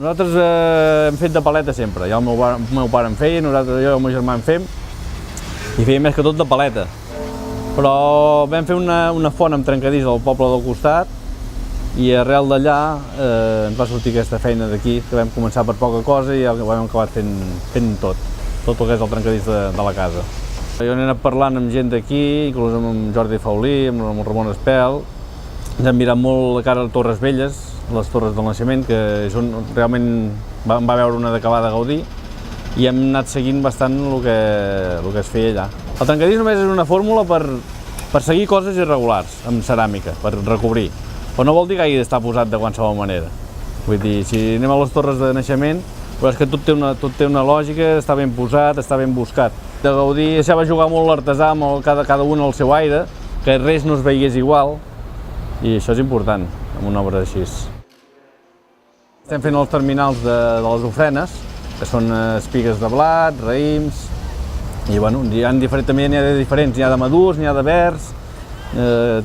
Nosaltres hem fet de paleta sempre, ja el meu pare en feia, nosaltres, jo i el meu germà en fem, i feia més que tot de paleta. Però vam fer una font amb trencadís al poble del costat i arrel d'allà ens va sortir aquesta feina d'aquí, que vam començar per poca cosa i ho hem acabat fent tot el que és el trencadís de la casa. Jo n'he anat parlant amb gent d'aquí, inclús amb Jordi Faulí, amb el Ramon Espel. Ens hem mirat molt de cara a Torres Velles, les Torres del Naixement, que és on realment va veure una d'acabada a gaudir, i hem anat seguint bastant el que es feia allà. El trencadís només és una fórmula per seguir coses irregulars, amb ceràmica, per recobrir. Però no vol dir que hagi d'estar posat de qualsevol manera. Vull dir, si anem a les Torres de Naixement, però és que tot té una lògica, està ben posat, està ben buscat. De Gaudí deixava jugar molt l'artesà, cada un al seu aire, que res no es veiés igual, i això és important, en una obra així. Estem fent els terminals de les ofrenes, que són espigues de blat, raïms, i bueno, també n'hi ha de diferents, n'hi ha de madurs, n'hi ha de verds,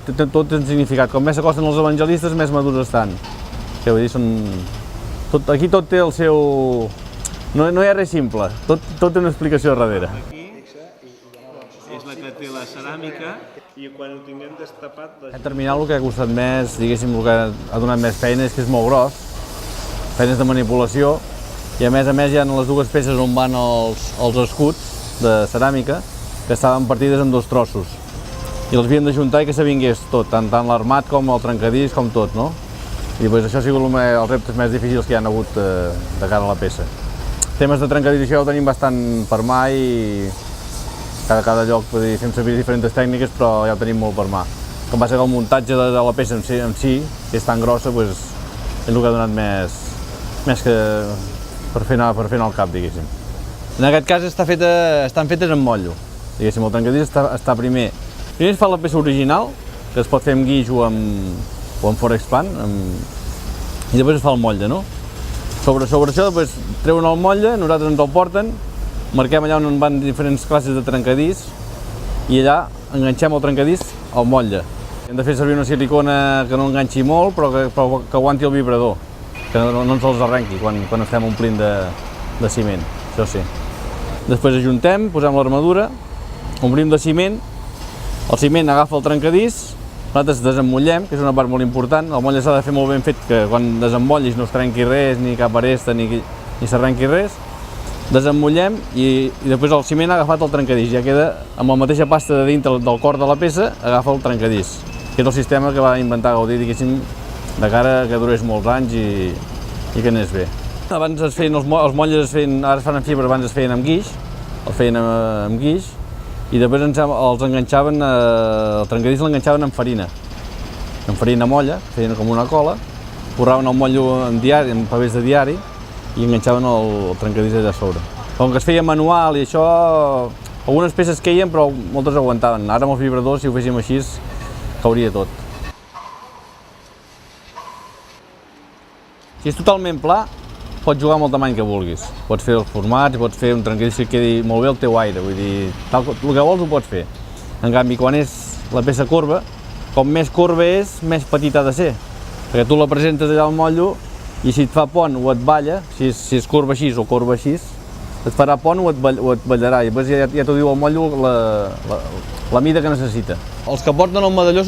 tot té un significat. Com més s'acosten els evangelistes, més madurs estan. Vull dir, aquí tot té el seu... No hi ha res simple, tot té una explicació darrere. És la que té la ceràmica i quan ho tinguem destapat... Aquest terminal el que ha costat més, diguéssim, el que ha donat més feina és que és molt gros, feines de manipulació, i a més hi ha les dues peces on van els escuts de ceràmica, que estaven partides en dos trossos, i els havíem d'ajuntar i que s'avingués tot, tant l'armat com el trencadís, com tot, no? I això ha sigut els reptes més difícils que hi ha hagut de cara a la peça. Temes de trencadís això ho tenim bastant per mà i cada lloc fem servir diferents tècniques, però ja ho tenim molt per mà. El que passa que el muntatge de la peça en si, que és tan grossa, és el que ha donat més que per fer anar al cap, diguéssim. En aquest cas estan fetes amb motllo, diguéssim, el trencadís està primer. Primer es fa la peça original, que es pot fer amb guix o amb forexpan, i després es fa el motlle, no? Sobre això després treuen el motlle, nosaltres ens el porten, marquem allà on van diferents classes de trencadís i allà enganxem el trencadís al motlle. Hem de fer servir una silicona que no enganxi molt però que aguanti el vibrador, que no ens els arrenqui quan estem omplint de ciment, això sí. Després ajuntem, posem l'armadura, omplim de ciment, el ciment agafa el trencadís, nosaltres desemmotllem, que és una part molt important. El motlle s'ha de fer molt ben fet, que quan desemmotllis no es trenqui res, ni cap aresta, ni s'arrenqui res. Desemmotllem i després el ciment ha agafat el trencadís, ja queda amb la mateixa pasta de dintre del cor de la peça, agafa el trencadís, que és el sistema que va inventar Gaudí, diguéssim, de cara que durés molts anys i que anés bé. Abans es feien els motlles, ara es fan en fibra, abans es feien amb guix, i després els enganxaven, el trencadís l'enganxaven amb farina molla, feien com una cola, forraven el motllo amb papers de diari i enganxaven el trencadís allà a sobre. Com que es feia manual i això, algunes peces queien però moltes aguantaven. Ara amb els vibradors, si ho féssim així, cauria tot. Si és totalment pla, pots jugar amb el tamany que vulguis. Pots fer els formats, pots fer un trencadís que quedi molt bé al teu aire, vull dir, el que vols ho pots fer. En canvi, quan és la peça corba, com més corba és, més petita ha de ser. Perquè tu la presentes allà al motllo i si et fa pont o et balla, si és corba així o corba així, et farà pont o et ballarà i després ja t'ho diu el motllo la mida que necessita. Els que porten el medalló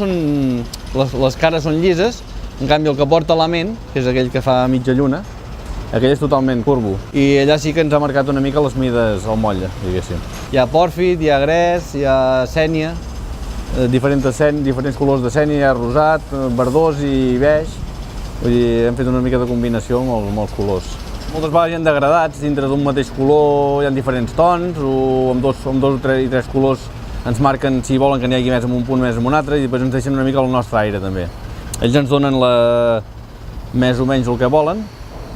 les cares són llises, en canvi el que porta la ment, que és aquell que fa mitja lluna, aquell és totalment curvo. I allà sí que ens ha marcat una mica les mides al motlle, diguéssim. Hi ha pòrfid, hi ha gres, hi ha sènia, diferents colors de sènia, hi ha rosat, verdós i beix. Vull dir, hem fet una mica de combinació amb els colors. Moltes vegades hi ha degradats, dintre d'un mateix color hi ha diferents tons, o amb dos o tres colors ens marquen si volen que n'hi hagi més amb un punt, més amb un altre, i després ens deixen una mica el nostre aire també. Ells ens donen més o menys el que volen,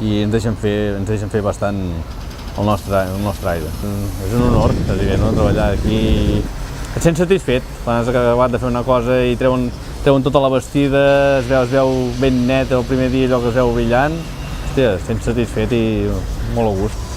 i ens deixen fer bastant el nostre aire. És un honor, no? Treballar aquí. Et sents satisfet quan has acabat de fer una cosa i treuen tota la vestida, es veu ben net el primer dia, allò que es veu brillant. Hòstia, et sents satisfet i molt a gust.